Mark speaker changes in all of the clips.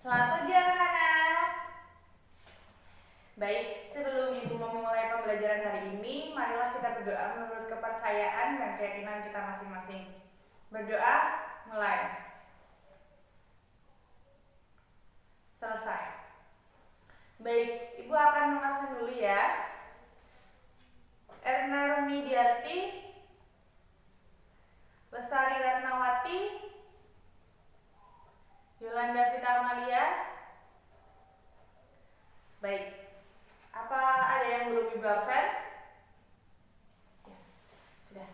Speaker 1: Selamat pagi anak-anak. Baik, sebelum Ibu memulai pembelajaran hari ini, marilah kita berdoa menurut kepercayaan dan keyakinan kita masing-masing. Berdoa, mulai. Selesai. Baik, Ibu akan mengabsen dulu ya. Erna Romidiati, Lestari Ratnawati, Yolanda Vita Amalia. Baik, apa ada yang belum Ibu absen? Ya, sudah.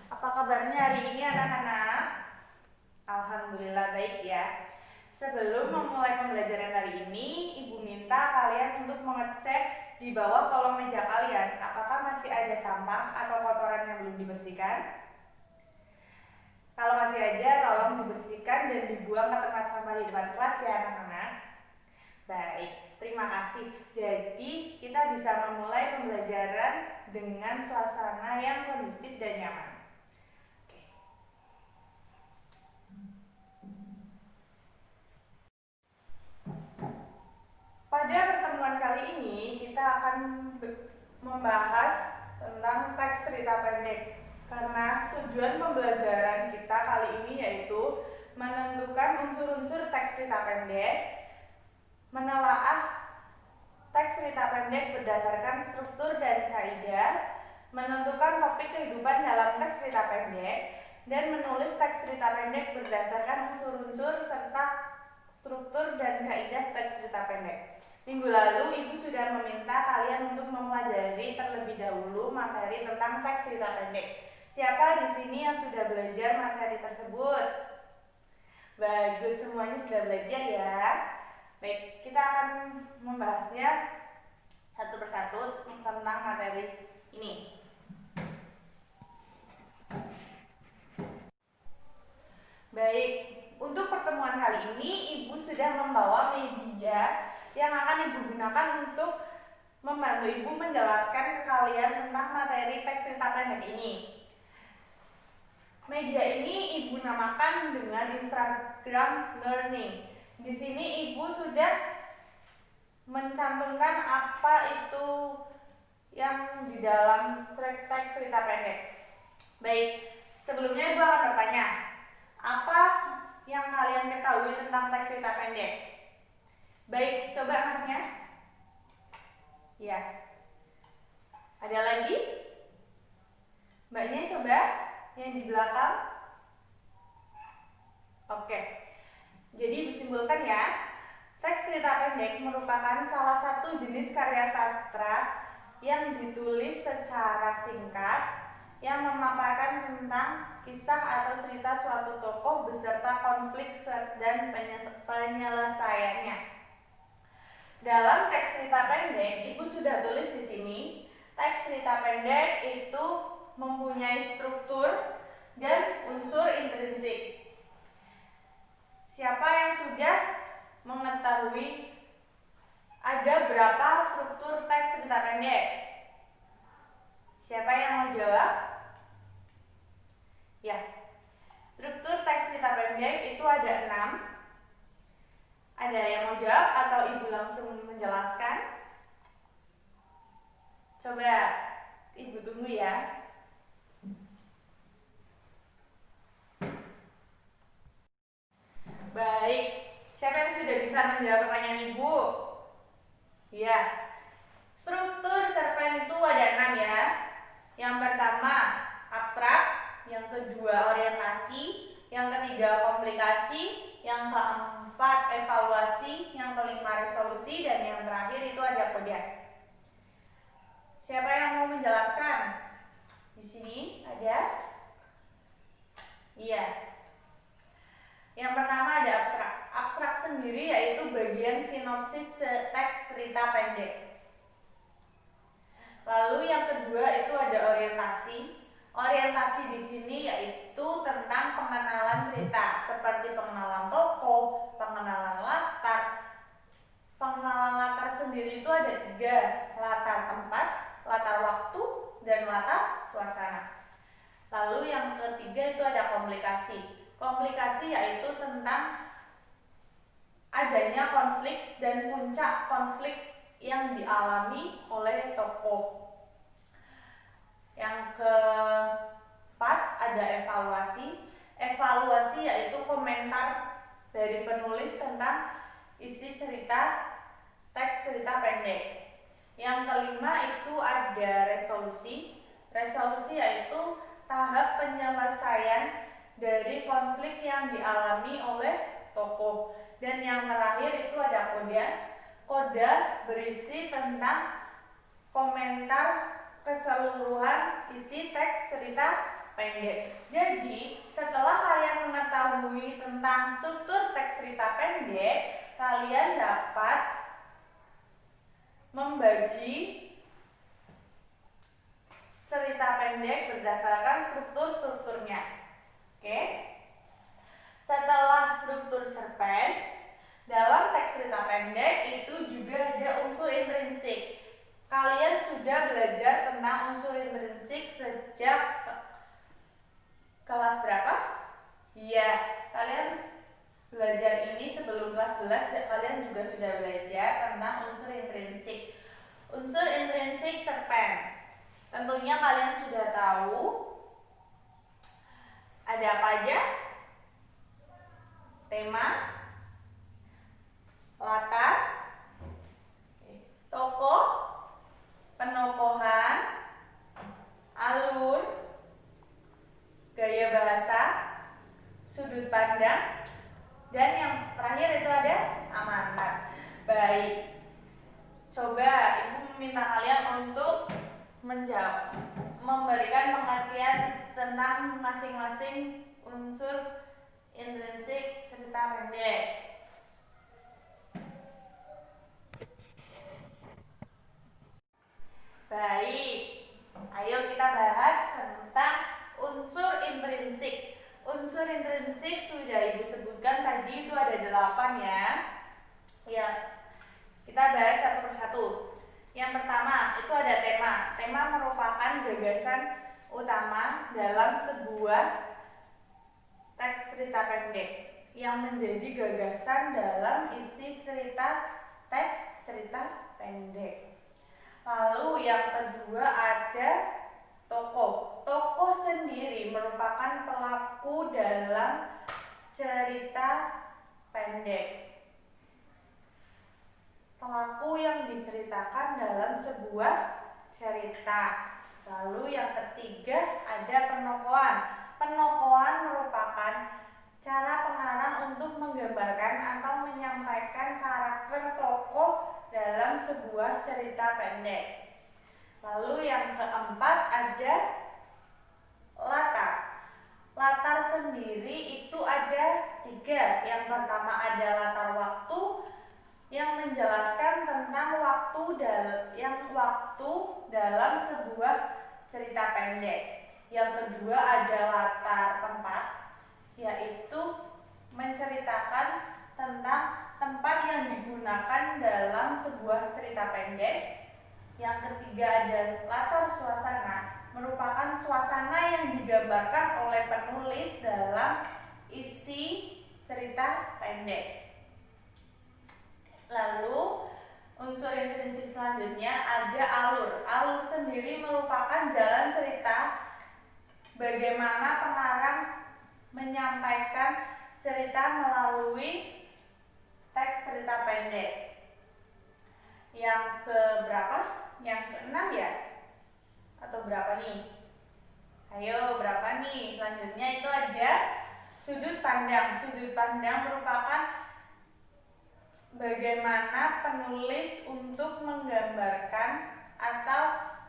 Speaker 1: Apa kabarnya hari ini anak-anak? Alhamdulillah baik ya. Sebelum memulai pembelajaran hari ini, Ibu minta kalian untuk mengecek di bawah kolong meja kalian apakah masih ada sampah atau kotoran yang belum dibersihkan. Kalau masih ada, tolong dibersihkan dan dibuang ke tempat sampah di depan kelas ya anak-anak. Baik, terima kasih. Jadi kita bisa memulai pembelajaran dengan suasana yang kondusif dan nyaman. Oke. Pada pertemuan kali ini kita akan membahas tentang teks cerita pendek. Karena tujuan pembelajaran kita kali ini yaitu menentukan unsur-unsur teks cerita pendek, menelaah teks cerita pendek berdasarkan struktur dan kaidah, menentukan topik kehidupan dalam teks cerita pendek, dan menulis teks cerita pendek berdasarkan unsur-unsur serta struktur dan kaidah teks cerita pendek. Minggu lalu Ibu sudah meminta kalian untuk mempelajari terlebih dahulu materi tentang teks cerita pendek. Siapa di sini yang sudah belajar materi tersebut? Bagus, semuanya sudah belajar ya. Baik, kita akan membahasnya satu persatu tentang materi ini. Baik, untuk pertemuan kali ini Ibu sudah membawa media yang akan Ibu gunakan untuk membantu Ibu menjelaskan ke kalian tentang materi teks cerita pendek ini. Media ini Ibu namakan dengan Instagram Learning. Di sini Ibu sudah mencantumkan apa itu yang di dalam teks cerita pendek. Baik, sebelumnya Ibu akan bertanya, apa yang kalian ketahui tentang teks cerita pendek? Baik, coba Masnya. Ya. Ada lagi? Mbaknya coba yang di belakang. Oke. Jadi Ibu simpulkan ya, teks cerita pendek merupakan salah satu jenis karya sastra yang ditulis secara singkat yang memaparkan tentang kisah atau cerita suatu tokoh beserta konflik dan penyelesaiannya. Dalam teks cerita pendek, Ibu sudah tulis di sini, teks cerita pendek itu mempunyai struktur dan unsur intrinsik. Siapa yang sudah mengetahui ada berapa struktur teks cerita pendek? Siapa yang mau jawab? Ya, struktur teks cerita pendek itu ada 6. Ada yang mau jawab atau Ibu langsung menjelaskan? Coba Ibu tunggu ya. Baik, siapa yang sudah bisa menjawab pertanyaan Ibu? Ya, struktur cerpen itu ada 6 ya. Yang pertama abstrak, yang kedua orientasi, yang ketiga komplikasi, yang keempat evaluasi, yang kelima resolusi, dan yang terakhir itu ada kode. Siapa yang mau menjelaskan? Di sini ada? Iya. Yang pertama ada abstrak. Abstrak sendiri yaitu bagian sinopsis teks cerita pendek. Lalu yang kedua itu ada orientasi. Orientasi di sini yaitu tentang pengenalan cerita, seperti pengenalan tokoh, pengenalan latar. Pengenalan latar sendiri itu ada 3, latar tempat, latar waktu, dan latar suasana. Lalu yang ketiga itu ada komplikasi. Komplikasi yaitu tentang adanya konflik dan puncak konflik yang dialami oleh tokoh. Yang keempat ada evaluasi. Evaluasi yaitu komentar dari penulis tentang isi cerita, teks cerita pendek. Yang kelima itu ada resolusi. Resolusi yaitu tahap penyelesaian dari konflik yang dialami oleh tokoh. Dan yang terakhir itu ada koda. Koda berisi tentang komentar keseluruhan isi teks cerita pendek. Jadi, setelah kalian mengetahui tentang struktur teks cerita pendek, kalian dapat membagi cerita pendek berdasarkan strukturnya. Oke? Setelah struktur cerpen, dalam teks cerita pendek itu juga ada unsur intrinsik. Kalian sudah belajar tentang unsur intrinsik sejak kelas berapa? Iya, kalian belajar ini sebelum kelas 11, kalian juga sudah belajar tentang unsur intrinsik. Unsur intrinsik cerpen. Tentunya kalian sudah tahu ada apa aja? Tema, latar, tokoh, penokohan, alur, gaya bahasa, sudut pandang, dan yang terakhir itu ada amanat. Baik, coba Ibu meminta kalian untuk memberikan pengertian tentang masing-masing unsur intrinsik cerita pendek. Baik, ayo kita bahas tentang unsur intrinsik. Unsur intrinsik sudah Ibu sebutkan tadi, itu ada 8 ya. Ya, kita bahas satu persatu. Yang pertama itu ada tema. Tema merupakan gagasan utama dalam sebuah teks cerita pendek yang menjadi gagasan dalam isi cerita teks cerita pendek. Lalu yang kedua ada tokoh. Tokoh sendiri merupakan pelaku dalam cerita pendek. Pelaku yang diceritakan dalam sebuah cerita. Lalu yang ketiga ada penokohan. Penokohan merupakan cara pengarang untuk menggambarkan atau menyampaikan karakter tokoh dalam sebuah cerita pendek. Lalu yang keempat ada latar. Latar sendiri itu ada 3. Yang pertama ada latar waktu yang menjelaskan tentang waktu dalam sebuah cerita pendek. Yang kedua ada latar tempat, yaitu menceritakan tentang tempat yang digunakan dalam sebuah cerita pendek. Yang ketiga ada latar suasana, merupakan suasana yang digambarkan oleh penulis dalam isi cerita pendek. Lalu unsur intrinsik selanjutnya ada alur. Alur sendiri merupakan jalan cerita, bagaimana pengarang menyampaikan cerita melalui teks cerita pendek. Yang keberapa? Yang ke-6 ya? Atau berapa nih? Ayo, berapa nih? Selanjutnya itu ada sudut pandang. Sudut pandang merupakan bagaimana penulis untuk menggambarkan atau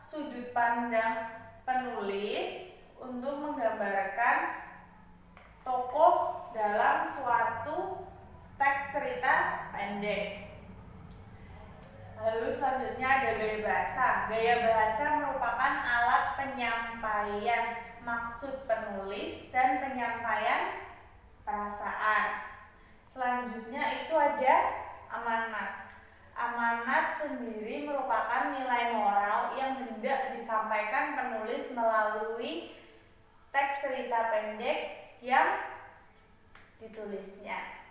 Speaker 1: sudut pandang penulis untuk menggambarkan tokoh dalam suatu teks cerita pendek. Lalu selanjutnya ada gaya bahasa. Gaya bahasa merupakan alat penyampaian maksud penulis dan penyampaian perasaan. Selanjutnya itu ada amanat. Amanat sendiri merupakan nilai moral yang hendak disampaikan penulis melalui teks cerita pendek yang ditulisnya.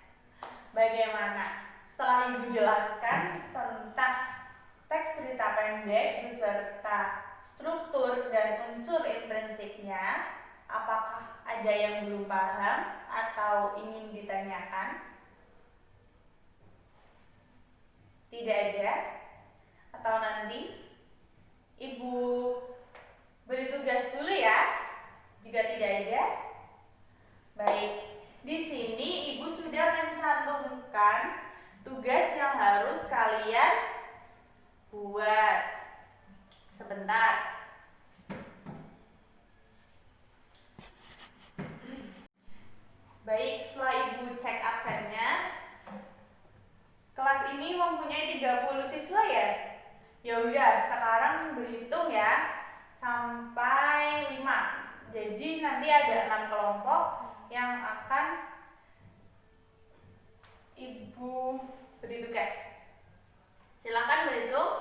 Speaker 1: Bagaimana? Setelah Ibu jelaskan tentang teks cerita pendek beserta struktur dan unsur intrinsiknya, apakah ada yang belum paham atau ingin ditanyakan? Tidak ada? Atau nanti Ibu beri tugas dulu ya, jika tidak ada. Baik, di sini Ibu sudah mencantumkan tugas yang harus kalian buat. Sebentar. Baik, setelah Ibu cek absennya, kelas ini mempunyai 30 siswa ya? Ya udah, sekarang berhitung ya sampai 5. Jadi nanti ada 6 kelompok yang akan Ibu beri tugas. Silakan berhitung.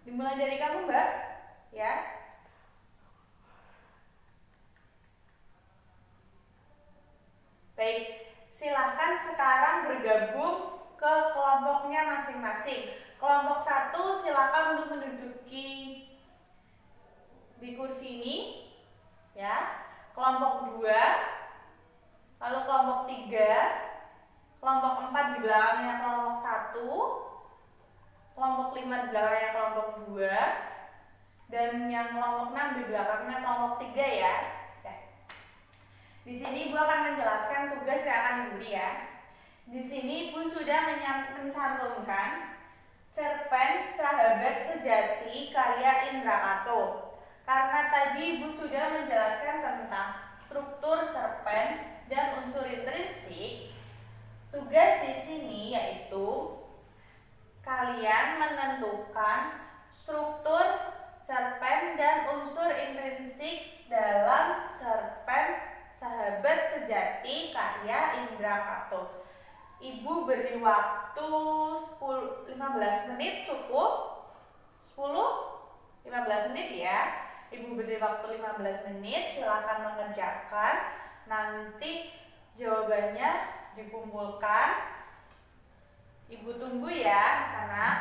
Speaker 1: Dimulai dari kamu, Mbak, ya. Baik, silahkan sekarang bergabung ke kelompoknya masing-masing. Kelompok 1 silahkan untuk menduduki di kursi ini, ya. Kelompok 2, lalu kelompok 3, kelompok 4 di belakangnya kelompok 1, kelompok 5 di belakangnya kelompok 2, dan yang kelompok 6 di belakangnya kelompok 3 ya. Di sini Ibu akan menjelaskan tugas yang akan diberi ya. Di sini Ibu sudah mencantumkan cerpen Sahabat Sejati karya Indra Kato. Karena tadi Ibu sudah menjelaskan tentang struktur cerpen dan unsur intrinsik, tugas di sini yaitu kalian menentukan struktur cerpen dan unsur intrinsik dalam cerpen Sahabat Sejati karya Indra Kato. Ibu beri waktu 15 menit cukup? 10-15 menit ya. Ibu beri waktu 15 menit, silakan mengerjakan. Nanti jawabannya dikumpulkan. Ibu tunggu ya, anak.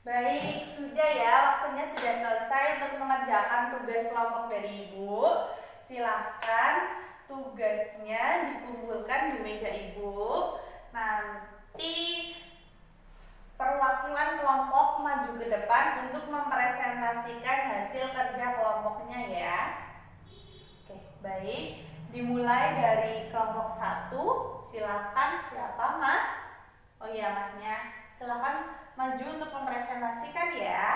Speaker 1: Baik, sudah ya, waktunya sudah selesai untuk mengerjakan tugas kelompok dari Ibu. Silahkan tugasnya dikumpulkan di meja Ibu. Nanti perwakilan kelompok maju ke depan untuk mempresentasikan hasil kerja kelompoknya ya. Oke, baik. Dimulai dari kelompok 1. Silahkan, siapa Mas? Oh iya, Masnya. Silahkan maju untuk mempresentasikan ya.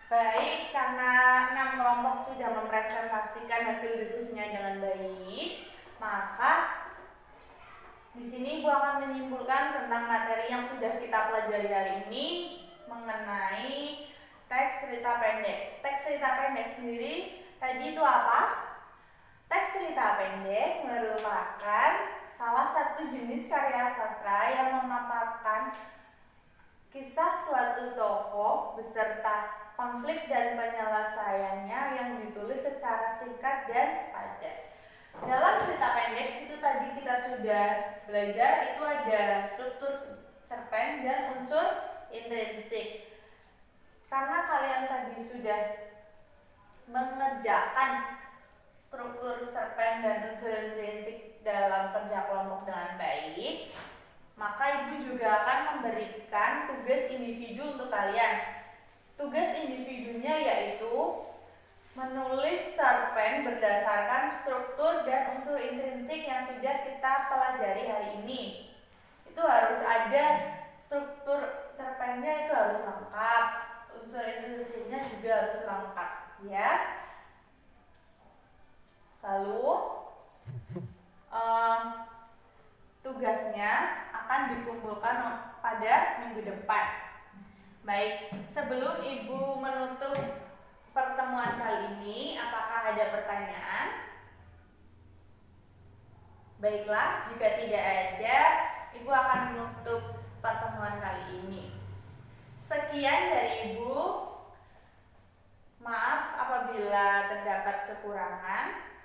Speaker 1: Baik, karena 6 kelompok sudah mempresentasikan hasil diskusinya dengan baik, maka di sini Ibu akan menyimpulkan tentang materi yang sudah kita pelajari hari ini mengenai teks cerita pendek. Teks cerita pendek sendiri tadi itu apa? Teks cerita pendek merupakan salah satu jenis karya sastra yang memaparkan kisah suatu tokoh beserta konflik dan penyelesaiannya yang ditulis secara singkat dan padat. Dalam cerita pendek itu tadi kita sudah belajar, itu ada struktur cerpen dan unsur intrinsik. Karena kalian tadi sudah mengerjakan struktur cerpen dan unsur intrinsik dalam kerja kelompok dengan baik, maka Ibu juga akan memberikan tugas individu untuk kalian. Tugas individunya yaitu menulis cerpen berdasarkan struktur dan unsur intrinsik yang sudah kita pelajari hari ini. Itu harus ada struktur cerpennya, itu harus lengkap, unsur intrinsiknya juga harus lengkap ya. Lalu tugasnya akan dikumpulkan pada minggu depan. Baik, sebelum Ibu menutup pertemuan kali ini, apakah ada pertanyaan? Baiklah, jika tidak ada, Ibu akan menutup pertemuan kali ini. Sekian dari Ibu. Maaf apabila terdapat kekurangan.